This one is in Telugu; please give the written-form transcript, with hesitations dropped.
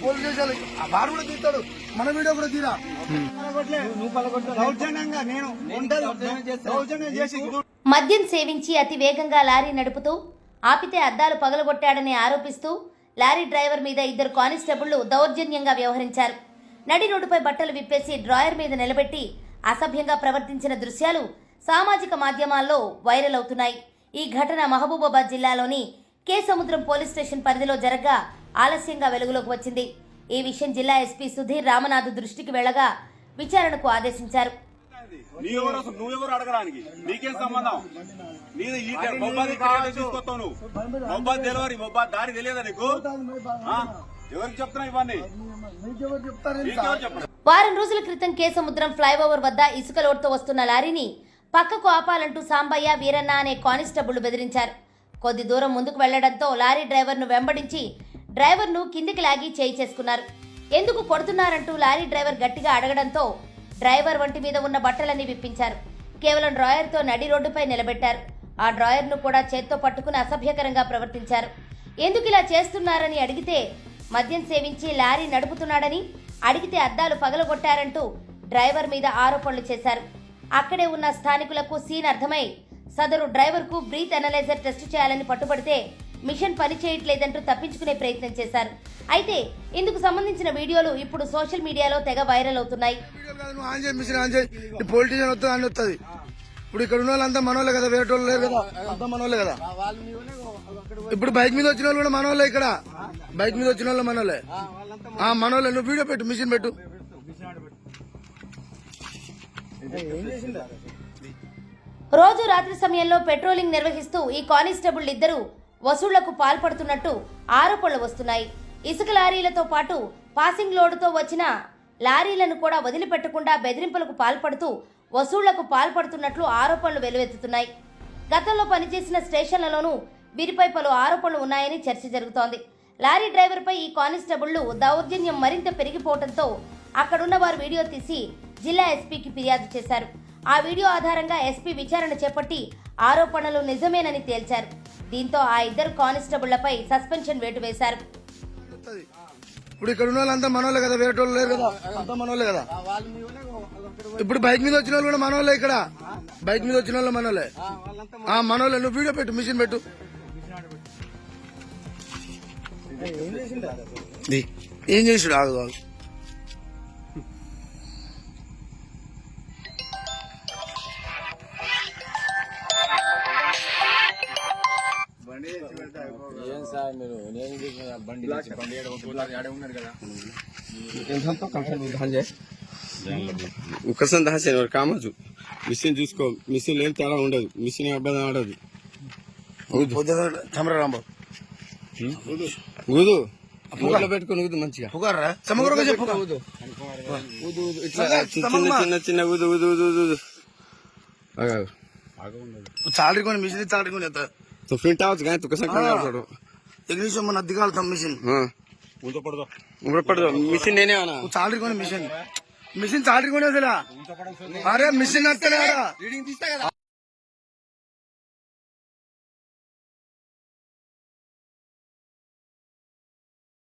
పోలీస్ స్టేషన్ వారు కూడా తీస్తాడు, మన వీడియో కూడా తీరా. మద్యం సేవించి అతి వేగంగా లారీ నడుపుతూ ఆపితే అద్దాలు పగలగొట్టాడని ఆరోపిస్తూ లారీ డ్రైవర్ మీద ఇద్దరు కానిస్టేబుళ్లు దౌర్జన్యంగా వ్యవహరించారు. నడి రోడ్డుపై బట్టలు విప్పేసి డ్రాయర్ మీద నిలబెట్టి అసభ్యంగా ప్రవర్తించిన దృశ్యాలు సామాజిక మాధ్యమాల్లో వైరల్ అవుతున్నాయి. ఈ ఘటన మహబూబాబాద్ జిల్లాలోని కే సముద్రం పోలీస్ స్టేషన్ పరిధిలో జరగ్గా ఆలస్యంగా వెలుగులోకి వచ్చింది. ఈ విషయం జిల్లా ఎస్పీ సుధీర్ రామనాథ్ దృష్టికి వెళ్లగా విచారణకు ఆదేశించారు. నువ్వెవరు అడగడానికి నీకేం సంబంధం? నీది మొబైల్ డెలివరీ మొబైల్ దారి తెలియదా నీకు? ఎవరికి చెప్తున్నా ఇవన్నీ? వారం రోజుల క్రితం కే సముద్రం ఫ్లైఓవర్ వద్ద ఇసుక లోడ్తో వస్తున్న లారీని పక్కకు ఆపాలంటూ సాంబయ్య, వీరన్న అనే కానిస్టేబుళ్లు బెదిరించారు. కొద్ది దూరం ముందుకు వెళ్లడంతో లారీ డ్రైవర్ను వెంబడించి డ్రైవర్ను కిందికి లాగి చేయి చేసుకున్నారు. ఎందుకు కొడుతున్నారంటూ లారీ డ్రైవర్ గట్టిగా అడగడంతో డ్రైవర్ వంటి మీద ఉన్న బట్టలన్నీ విప్పించారు. కేవలం డ్రాయర్తో నడి రోడ్డుపై నిలబెట్టారు. ఆ డ్రాయర్ను కూడా చేత్తో పట్టుకుని అసభ్యకరంగా ప్రవర్తించారు. ఎందుకు ఇలా చేస్తున్నారని అడిగితే మద్యం సేవించి లారీ నడుపుతున్నాడని, అడిగితే అద్దాలు పగలగొట్టారంటూ డ్రైవర్ మీద ఆరోపణలు చేశారు. అక్కడే ఉన్న స్థానికులకు సీన్ అర్థమై సదరు డ్రైవర్కు బ్రీత్ అనలైజర్ టెస్ట్ చేయాలని పట్టుబడితే మిషన్ పనిచేయట్లేదంటూ తప్పించుకునే ప్రయత్నం చేశారు. అయితే ఇందుకు సంబంధించిన వీడియోలు ఇప్పుడు సోషల్ మీడియాలో తెగ వైరల్ అవుతున్నాయి. ఇప్పుడు ఇక్కడ ఉన్న వాళ్ళంతా మనోళ్ళే కదా, వేరే వాళ్ళు లేరు కదా, అంతా మనోళ్ళే కదా. ఇప్పుడు బైక్ మీద వచ్చిన వాళ్ళు కూడా మనోళ్ళే, ఇక్కడ బైక్ మీద వచ్చిన వాళ్ళు మనోళ్ళే. మనోళ్ళే. నువ్వు వీడియో పెట్టు, మిషన్ పెట్టు. రోజు రాత్రి సమయంలో పెట్రోలింగ్ నిర్వహిస్తూ ఈ కానిస్టేబుల్ ఇద్దరు వసూళ్లకు పాల్పడుతున్నట్టు ఆరోపణలు వస్తున్నాయి. ఇసుక లారీలతో పాటు పాసింగ్ లోడుతో వచ్చిన లారీలను కూడా వదిలిపెట్టకుండా బెదిరింపులకు పాల్పడుతూ వసూళ్లకు పాల్పడుతున్నట్లు ఆరోపణలు వెలువెత్తుతున్నాయి. గతంలో పనిచేసిన స్టేషన్లలోనూ వీరిపై పలు ఆరోపణలు ఉన్నాయని చర్చ జరుగుతోంది. లారీ డ్రైవర్పై ఈ కానిస్టేబుళ్లు దౌర్జన్యం మరింత పెరిగిపోవడంతో అక్కడున్న వారు వీడియో తీసి జిల్లా ఎస్పీకి ఫిర్యాదు చేశారు. ఆ వీడియో ఆధారంగా ఎస్పీ విచారణ చేపట్టి ఆరోపణలు నిజమేనని తేల్చారు. దీంతో ఆ ఇద్దరు కానిస్టేబుళ్లపై సస్పెన్షన్ వేటు వేశారు. ఇప్పుడు ఇక్కడ ఉన్న వాళ్ళంతా మనోళ్ళే కదా, వేరే వాళ్ళు లేరు కదా, అంతా మనోళ్ళే కదా. ఇప్పుడు బైక్ మీద వచ్చిన వాళ్ళు కూడా మనోళ్ళే, ఇక్కడ బైక్ మీద వచ్చిన వాళ్ళు మనోళ్ళే. మనోళ్ళే. నువ్వు వీడియో పెట్టు, మిషన్ పెట్టు. ఏం చేసాడు? ఆగు. ఏం సార్ మీరు నేను బండి ఉన్నారు కదా ఒక్కసారి దాచాను కామచ్చు. మిషన్ చూసుకో, మిషన్ ఏం తేడా ఉండదు, మిషన్ అబ్బాయి ఆడదు. ఊదు ఊళ్ళో పెట్టుకుని ఊదు మంచిగా. ఇట్లా చిన్న చిన్న చిన్న ఊదు ఊదు ఊదు ఊదు. చాలుకొని మిషన్ చాలుకొని तो प्रिंट आवाज गए तो कैसा करना पड़ो इंग्लिश में नदी का मिशन ऊपर पड़ दो मिशन लेने आना चालरी कोनी मिशन चालरी कोनी अरे मिशन